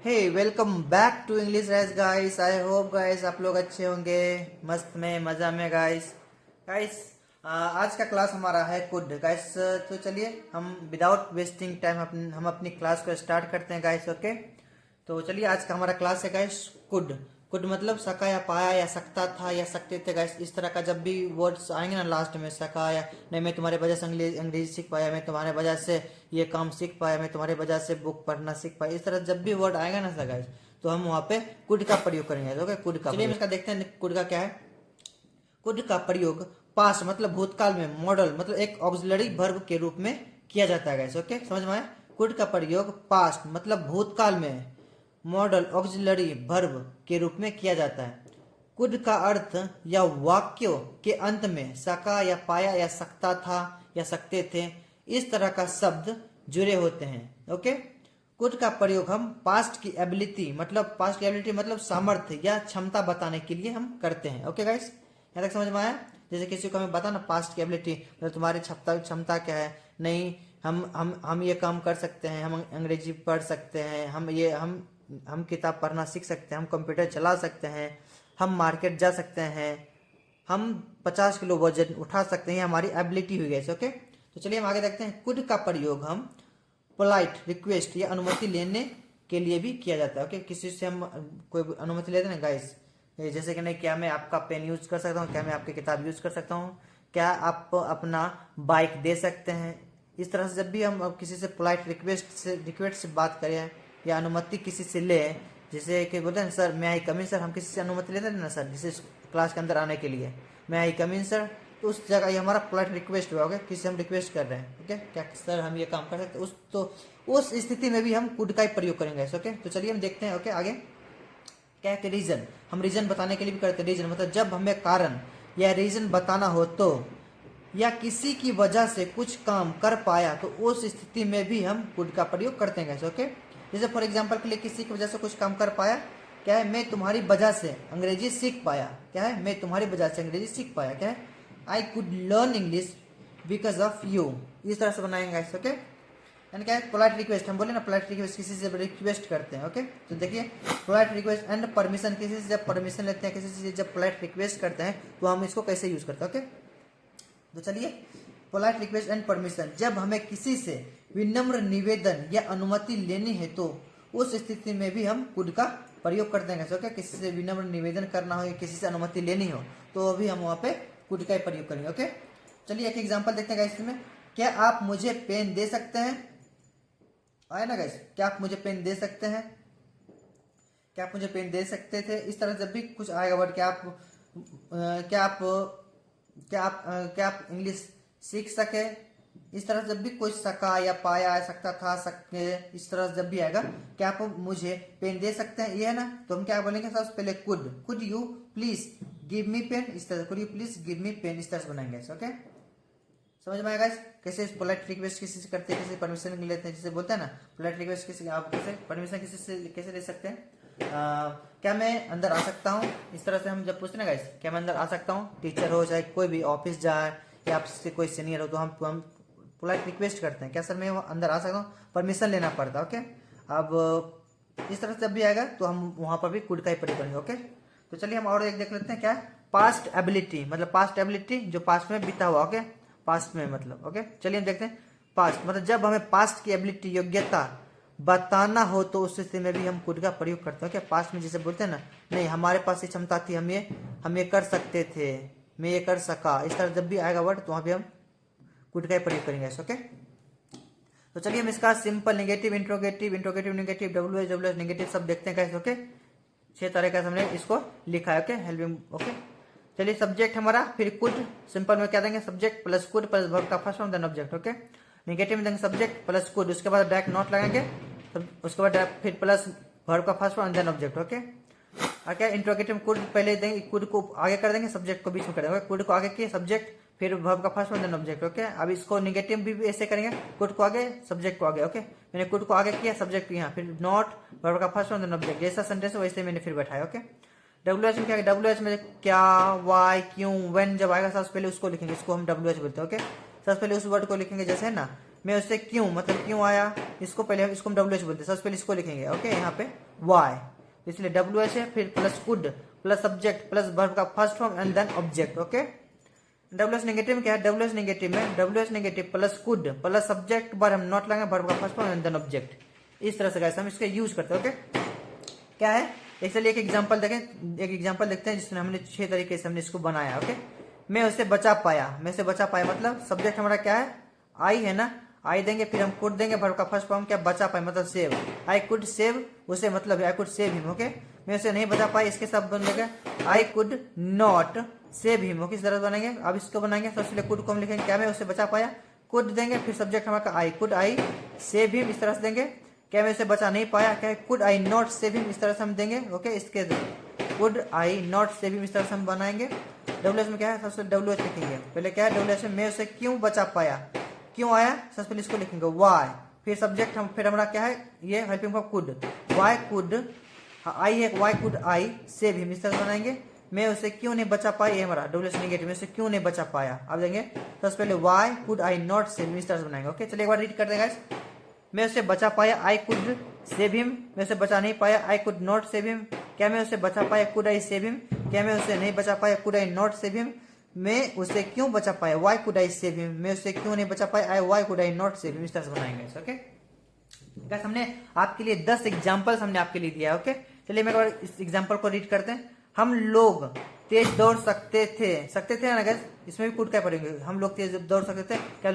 Hey welcome back to English rise guys. I hope guys आप लोग अच्छे होंगे, मस्त में मजा में गाइस। गाइस आज का क्लास हमारा है कुड गाइस। तो चलिए हम विदाउट वेस्टिंग टाइम हम अपनी क्लास को स्टार्ट करते हैं गाइस। ओके, तो चलिए आज का हमारा क्लास है गाइस कुड। कुड मतलब सका या पाया या सकता था या सकते थे गाइस। इस तरह का जब भी वर्ड्स आएंगे ना लास्ट में, सका या नहीं, मैं तुम्हारे वजह से अंग्रेजी सीख पाया, मैं तुम्हारे वजह से ये काम सीख पाया, मैं तुम्हारे वजह से बुक पढ़ना सीख पाया, इस तरह जब भी वर्ड आएगा ना गाइस तो हम वहाँ पे कुड का प्रयोग करेंगे। ओके, कुड का। चलिए हम इसका देखते हैं कुड का क्या है। कुड का प्रयोग पास्ट मतलब भूतकाल में, मॉडल मतलब एक ऑक्सिलरी वर्ब के रूप में किया जाता है गाइस। ओके, समझ में आया। कुड का प्रयोग पास्ट मतलब भूतकाल में मॉडल ऑक्सिलरी वर्ब के रूप में किया जाता है। कुड का अर्थ या वाक्यों के अंत में सका या पाया या सकता था या सकते थे इस तरह का शब्द जुड़े होते हैं। ओके, कुड का प्रयोग हम पास्ट की एबिलिटी मतलब सामर्थ्य या क्षमता बताने के लिए हम करते हैं। ओके गाइस, यहाँ तक समझ में आया। जैसे किसी को हमें बताना पास्ट की एबिलिटी मतलब तुम्हारी क्षमता क्या है, नहीं हम ये काम कर सकते हैं, हम अंग्रेजी पढ़ सकते हैं, हम किताब पढ़ना सीख सकते हैं, हम कंप्यूटर चला सकते हैं, हम मार्केट जा सकते हैं, हम 50 किलो वजन उठा सकते हैं, हमारी एबिलिटी हुई गई। ओके, तो चलिए हम आगे देखते हैं। कुड का प्रयोग हम पोलाइट रिक्वेस्ट या अनुमति लेने के लिए भी किया जाता है। ओके, किसी से हम कोई अनुमति लेते हैं ना गाइस, जैसे कि नहीं, क्या मैं आपका पेन यूज कर सकता हूँ, क्या मैं आपकी किताब यूज कर सकता हूँ, क्या आप अपना बाइक दे सकते हैं। इस तरह से जब भी हम किसी से पोलाइट रिक्वेस्ट से बात करें या अनुमति किसी से ले, जैसे कि बोलते हैं सर मैं आई कम इन सर, हम किसी से अनुमति लेते हैं ना सर, जैसे क्लास के अंदर आने के लिए मैं आई कम इन सर, तो उस जगह ये हमारा पोलाइट रिक्वेस्ट हुआ। ओके, किसी से हम रिक्वेस्ट कर रहे हैं, ओके, क्या सर हम ये काम कर सकते हैं, उस स्थिति में भी हम कुड का ही प्रयोग करेंगे। ओके, तो चलिए हम देखते हैं। ओके, आगे क्या है कि रीजन, हम रीजन बताने के लिए भी करते हैं। रीजन मतलब जब हमें कारण या रीजन बताना हो तो, या किसी की वजह से कुछ काम कर पाया तो उस स्थिति में भी हम कुड का प्रयोग करते हैं। ओके, जैसे फॉर एग्जांपल के लिए किसी की वजह से कुछ काम कर पाया, क्या है, मैं तुम्हारी वजह से अंग्रेजी सीख पाया, क्या है, मैं तुम्हारी वजह से अंग्रेजी सीख पाया, क्या है, I could learn English because of you. इस तरह से बनाएंगे। ओके, एंड क्या है पोलाइट रिक्वेस्ट, हम बोले ना पोलाइट रिक्वेस्ट किसी से रिक्वेस्ट करते हैं। ओके, तो देखिए पोलाइट रिक्वेस्ट एंड परमिशन, किसी से जब परमिशन लेते हैं, किसी से जब पोलाइट रिक्वेस्ट करते हैं तो हम इसको कैसे यूज करते हैं। ओके, तो चलिए पोलाइट रिक्वेस्ट एंड परमिशन, जब हमें किसी से विनम्र निवेदन या अनुमति लेनी है तो उस स्थिति में भी हम कुड का प्रयोग करते हैं। ओके, किसी से विनम्र निवेदन करना हो या किसी से अनुमति लेनी हो तो भी हम वहाँ पे कुड का प्रयोग करेंगे। ओके, चलिए एक एग्जाम्पल देखते हैं इसमें। क्या आप मुझे पेन दे सकते हैं, आए ना गाइस, क्या आप मुझे पेन दे सकते हैं, क्या आप मुझे पेन दे सकते थे। इस तरह जब भी कुछ आएगा वर्ड, क्या आप इंग्लिश सीख सके, इस तरह जब भी कोई सका या पाया या सकता था सके, इस तरह जब भी आएगा क्या आप मुझे पेन दे सकते हैं, ये है ना, तो हम क्या बोलेंगे सबसे पहले could you please give me pen, इस तरह could you please give me pen, इस तरह से बनाएंगे। ओके, समझ में आएगा कैसे पोलाइट रिक्वेस्ट किसी से करते हैं, किसी से परमिशन लेते हैं, जैसे बोलते हैं ना पोलाइट रिक्वेस्ट किसी, आप कैसे परमिशन किसी से कैसे ले सकते हैं। क्या मैं अंदर आ सकता हूँ, इस तरह से हम जब पूछते हैं ना गाइस, क्या मैं अंदर आ सकता हूँ, टीचर हो चाहे कोई भी ऑफिस जाए या आपसे कोई सीनियर हो तो हम पोलाइट रिक्वेस्ट करते हैं, क्या सर मैं अंदर आ सकता हूँ, परमिशन लेना पड़ता है। ओके, अब इस तरह से जब भी आएगा तो हम वहां पर भी कुड का ही प्रयोग करेंगे। ओके, तो चलिए हम और एक देख लेते हैं। क्या पास्ट एबिलिटी मतलब पास्ट एबिलिटी जो पास्ट में बीता हुआ। ओके, पास्ट में मतलब, ओके, चलिए हम देखते हैं। पास्ट मतलब जब हमें पास्ट की एबिलिटी योग्यता बताना हो तो उस स्थिति में भी हम कुड का प्रयोग करते हैं। ओके, पास्ट में जैसे बोलते हैं ना, नहीं हमारे पास ये क्षमता थी, हम ये कर सकते थे, मैं ये कर सका, इस तरह जब भी आएगा वर्ड तो वहां भी हम कुड का प्रयोग करेंगे। ओके, तो चलिए हम इसका simple negative interrogative negative W H negative सब देखते हैं। ओके, 6 तरह का हमने इसको लिखा है। Okay, helping. ओके, चलिए सब्जेक्ट हमारा फिर कुड, सिंपल में क्या देंगे, subject plus could plus verb का first form then object. Okay, negative में देंगे सब्जेक्ट प्लस कुड, उसके बाद डायरेक्ट नॉट लगाएंगे, उसके बाद फिर प्लस वर्ब का first form then object. Okay, और क्या इंट्रोगेटिव कुड पहले देंगे, कुड को आगे कर देंगे, सब्जेक्ट को बीच में कर देंगे, कुड को आगे किए सब्जेक्ट फिर वर्ब का first form then object. Okay, अब इसको नेगेटिव भी ऐसे करेंगे, कुड को आगे सब्जेक्ट को आगे। ओके, मैंने कुड को आगे किया, सब्जेक्ट यहाँ, फिर नॉट वर्ब का फर्स्ट फॉर्म देन ऑब्जेक्ट, जैसा सेंटेंस है वैसे मैंने फिर बैठाया। ओके, डब्ल्यू एच में क्या, डब्ल्यू एच में क्या, वाई, क्यों, व्हेन जब आएगा सबसे पहले उसको लिखेंगे, इसको हम डब्ल्यू एच बोलते हैं। ओके, सबसे पहले उस वर्ड को लिखेंगे, जैसे है ना मैं उससे क्यों, मतलब क्यों आया, इसको पहले इसको हम WH बोलते हैं, सबसे पहले इसको लिखेंगे। ओके, यहाँ पे वाई, इसलिए WH है, फिर plus could plus subject plus verb का first form and then object. Okay, WH negative में क्या है, WH नेगेटिव में WH negative plus could plus subject बार हम नॉट लगाएंगे, वर्ब का first form and then object. इस तरह से गाइस हम इसका यूज करते हैं। ओके, क्या है, एक चलिए एक एग्जांपल देखें, एक एग्जांपल देखते हैं जिसमें हमने 6 तरीके से हमने इसको बनाया। ओके, मैं उसे बचा पाया, मैं उसे बचा पाया मतलब सब्जेक्ट हमारा क्या है, आई है ना, आई देंगे, फिर हम कुड देंगे, वर्ब का फर्स्ट फॉर्म क्या, बचा पाए मतलब सेव, आई कुड सेव उसे, मतलब I could save him. Okay, मैं उसे नहीं बचा पाई, इसके साथ बनेगा आई could not save him. Okay, इस तरह बनेंगे। अब इसको बनाएंगे, सबसे पहले कुड को हम लिखेंगे, क्या मैं उसे बचा पाया, कुड देंगे, फिर सब्जेक्ट हमारा आई, कुड आई सेव हिम, इस तरह से देंगे। क्या मैं उसे बचा नहीं पाया, क्या could I not save him, इस तरह से हम देंगे। ओके, इसके could I not save him, इस तरह से हम बनाएंगे। WH में क्या है, सबसे WH लिखेंगे, पहले क्या है WH में, मैं उसे क्यों बचा पाया, क्यों आया, सबसे पहले इसको लिखेंगे वाई, फिर सब्जेक्ट हम, फिर हमारा क्या है, ये helping for could, why could I है, why could I save him, इस तरह से बनाएंगे। मैं उसे क्यों नहीं बचा पाया, ये हमारा WH नेगेटिव, में उसे क्यों नहीं बचा पाया। अब देंगे सबसे पहले Y could I not save him, इस तरह से बनाएंगे। ओके, चलिए एक बार रीड कर देंगे। मैं उसे बचा पाया, आई कुड सेव हिम, मैं उसे बचा नहीं पाया, आई कुड नॉट सेव हिम। क्या मैं उसे बचा पाया, कुड आई सेव हिम, क्या मैं उसे नहीं बचा पाया, could I not save him. मैं उसे क्यों बचा पाया, why could I save him, मैं उसे क्यों नहीं बचा पाया, I why could I not save him, इस तरह से बनाएंगे। ओके गाइस, हमने आपके लिए 10 एग्जांपल्स हमने आपके लिए दिया। ओके, चलिए मैं एक बार इस एग्जांपल को रीड करते हैं। हम लोग तेज दौड़ सकते थे ना गाइस, इसमें भी कुड क्या पढ़ेंगे, हम लोग तेज दौड़ सकते थे, क्या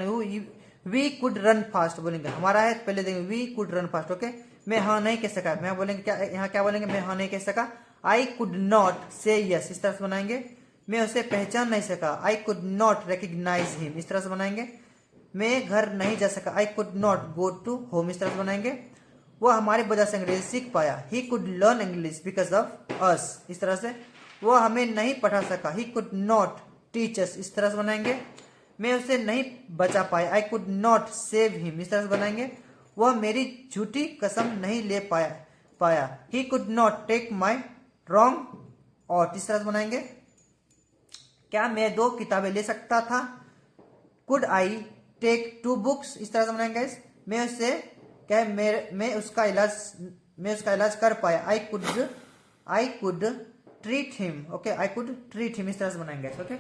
वी कुड रन फास्ट बोलेंगे, हमारा है, पहले देंगे we could run fast. Okay, मैं हाँ नहीं कह सका, मैं बोलेंगे क्या, यहाँ क्या बोलेंगे, मैं हाँ नहीं कह सका, I could not say yes, इस तरह से बनाएंगे। मैं उसे पहचान नहीं सका, I could not recognize him, इस तरह से बनाएंगे। मैं घर नहीं जा सका, I could not go to home, इस तरह से बनाएंगे। वो हमारी वजह से अंग्रेजी सीख पाया, he could learn English because of us, इस तरह से। वो हमें नहीं पढ़ा सका, ही कुड नॉट टीच अस, इस तरह से बनाएंगे। मैं उसे नहीं बचा पाया, आई कुड नॉट सेव हिम, इस तरह से बनाएंगे। वह मेरी झूठी कसम नहीं ले पाया, he could not take my wrong और, इस तरह से बनाएंगे। क्या मैं 2 किताबें ले सकता था, कुड आई टेक 2 बुक्स, इस तरह से बनाएंगे। मैं उससे क्या है, मैं उसका इलाज कर पाया, I could treat him. Okay, I could treat him, इस तरह से बनाएंगे। ओके,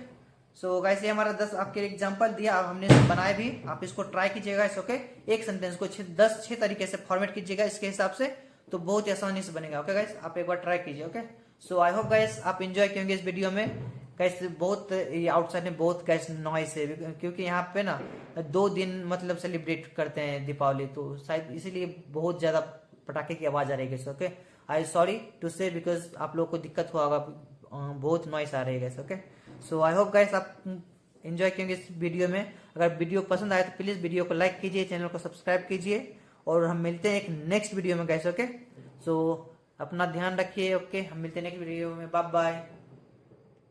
सो गाइस ये हमारा 10 आपके एग्जांपल दिया, अब हमने बनाए भी, आप इसको ट्राई कीजिएगा। ओके, एक सेंटेंस को 6 तरीके से फॉर्मेट कीजिएगा इसके हिसाब से, तो बहुत ही आसानी से बनेगा। ओके गाइस, आप एक बार ट्राई कीजिए। ओके, सो आई होप गाइस आप एंजॉय करेंगे इस वीडियो में। गाइस बहुत आउटसाइड में बहुत गाइस नॉइस है, क्योंकि यहाँ पे ना 2 दिन मतलब सेलिब्रेट करते हैं दीपावली, तो शायद इसीलिए बहुत ज्यादा पटाखे की आवाज आ रही है। ओके, आई सॉरी टू से, बिकॉज आप लोगों को दिक्कत हुआ होगा, बहुत नॉइस आ रही है। ओके, सो आई होप गाइस आप एंजॉय करेंगे इस वीडियो में। अगर वीडियो पसंद आए तो प्लीज वीडियो को लाइक कीजिए, चैनल को सब्सक्राइब कीजिए, और हम मिलते हैं एक नेक्स्ट वीडियो में गाइस। ओके, सो अपना ध्यान रखिए। ओके, हम मिलते हैं नेक्स्ट वीडियो में, बाय बाय।